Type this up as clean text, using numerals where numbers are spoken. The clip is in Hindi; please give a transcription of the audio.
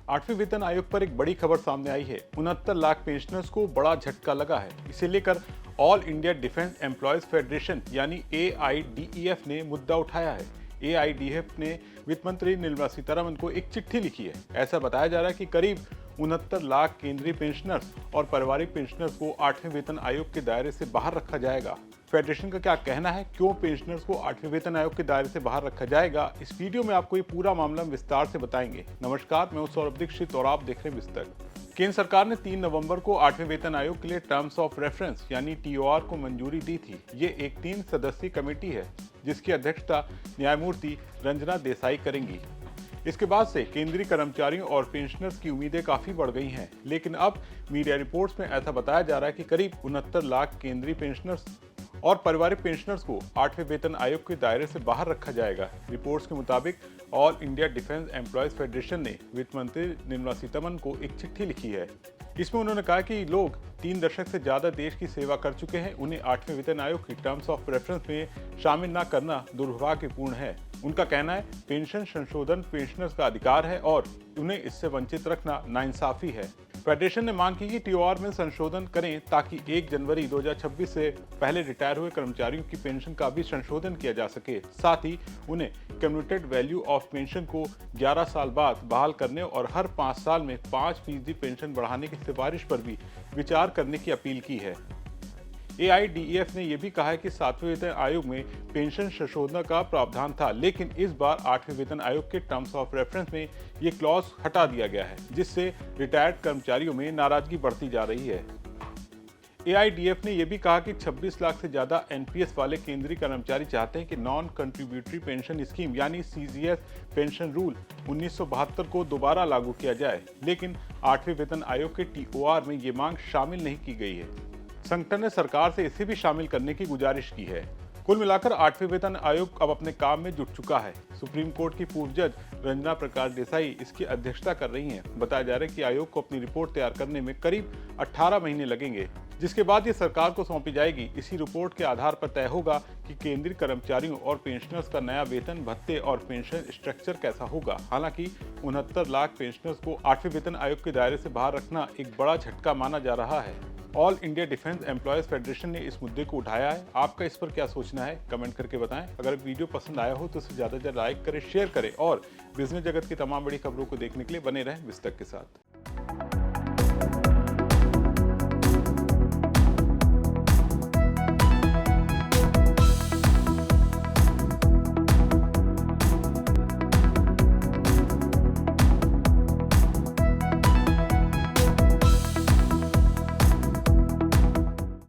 8वें वेतन आयोग पर एक बड़ी खबर सामने आई है। 69 लाख पेंशनर्स को बड़ा झटका लगा है। इसे लेकर all India defence employees federation यानी AIDEF ने मुद्दा उठाया है। AIDEF ने वित्त मंत्री निर्मला सीतारमण को एक चिट्ठी लिखी है। ऐसा बताया जा रहा है कि करीब 69 लाख केंद्रीय पेंशनर्स और पारिवारिक पेंशनर्स को 8वें वेतन आयोग के दायरे से बाहर रखा जाएगा। फेडरेशन का क्या कहना है, क्यों पेंशनर्स को 8वें वेतन आयोग के दायरे से बाहर रखा जाएगा, इस वीडियो में आपको ये पूरा मामला विस्तार से बताएंगे। नमस्कार, मैं हूं सौरभ दीक्षित और आप देख रहे हैं विस्तार। केंद्र सरकार ने 3 नवंबर को 8वें वेतन आयोग के लिए टर्म्स ऑफ रेफरेंस यानी TOR को मंजूरी दी थी। ये एक 3 सदस्यीय कमेटी है जिसकी अध्यक्षता न्यायमूर्ति रंजना देसाई करेंगी। इसके बाद से केंद्रीय कर्मचारियों और पेंशनर्स की उम्मीदें काफी बढ़ गई हैं, लेकिन अब मीडिया रिपोर्ट्स में ऐसा बताया जा रहा है कि करीब 69 लाख केंद्रीय पेंशनर्स और पारिवारिक पेंशनर्स को 8वें वेतन आयोग के दायरे से बाहर रखा जाएगा। रिपोर्ट्स के मुताबिक all India defence employees federation ने वित्त मंत्री निर्मला सीतारमण को एक चिट्ठी लिखी है। इसमें उन्होंने कहा कि लोग 3 दशक से ज्यादा देश की सेवा कर चुके हैं, उन्हें 8वें वेतन आयोग की टर्म्स ऑफ रेफरेंस में शामिल न करना दुर्भाग्यपूर्ण है। उनका कहना है पेंशन संशोधन पेंशनर्स का अधिकार है और उन्हें इससे वंचित रखना नाइंसाफी है। फेडरेशन ने मांग की कि TOR में संशोधन करें ताकि 1 जनवरी 2026 से पहले रिटायर हुए कर्मचारियों की पेंशन का भी संशोधन किया जा सके। साथ ही उन्हें कम्यूटेड वैल्यू ऑफ पेंशन को 11 साल बाद बहाल करने और हर 5 साल में 5% पेंशन बढ़ाने की सिफारिश पर भी विचार करने की अपील की है। AIDEF ने यह भी कहा है कि 7वें वेतन आयोग में पेंशन संशोधन का प्रावधान था, लेकिन इस बार 8वें वेतन आयोग के टर्म्स ऑफ रेफरेंस में ये क्लॉज हटा दिया गया है, जिससे रिटायर्ड कर्मचारियों में नाराजगी बढ़ती जा रही है। AIDEF ने यह भी कहा कि 26 लाख से ज्यादा NPS वाले केंद्रीय कर्मचारी चाहते हैं कि नॉन कंट्रीब्यूटरी पेंशन स्कीम यानी CGS पेंशन रूल 1972 को दोबारा लागू किया जाए, लेकिन 8वें वेतन आयोग के TOR में ये मांग शामिल नहीं की गई है। संगठन ने सरकार से इसे भी शामिल करने की गुजारिश की है। कुल मिलाकर 8वें वेतन आयोग अब अपने काम में जुट चुका है। सुप्रीम कोर्ट की पूर्व जज रंजना प्रकाश देसाई इसकी अध्यक्षता कर रही हैं। बताया जा रहा है कि आयोग को अपनी रिपोर्ट तैयार करने में करीब 18 महीने लगेंगे, जिसके बाद ये सरकार को सौंपी जाएगी। इसी रिपोर्ट के आधार पर तय होगा कि केंद्रीय कर्मचारियों और पेंशनर्स का नया वेतन भत्ते और पेंशन स्ट्रक्चर कैसा होगा। हालांकि 69 लाख पेंशनर्स को 8वें वेतन आयोग के दायरे से बाहर रखना एक बड़ा झटका माना जा रहा है। All India defence employees federation ने इस मुद्दे को उठाया है। आपका इस पर क्या सोचना है, कमेंट करके बताएं। अगर वीडियो पसंद आया हो तो इसे ज़्यादा से ज़्यादा लाइक करें, शेयर करें और बिजनेस जगत की तमाम बड़ी खबरों को देखने के लिए बने रहें विस्तक के साथ।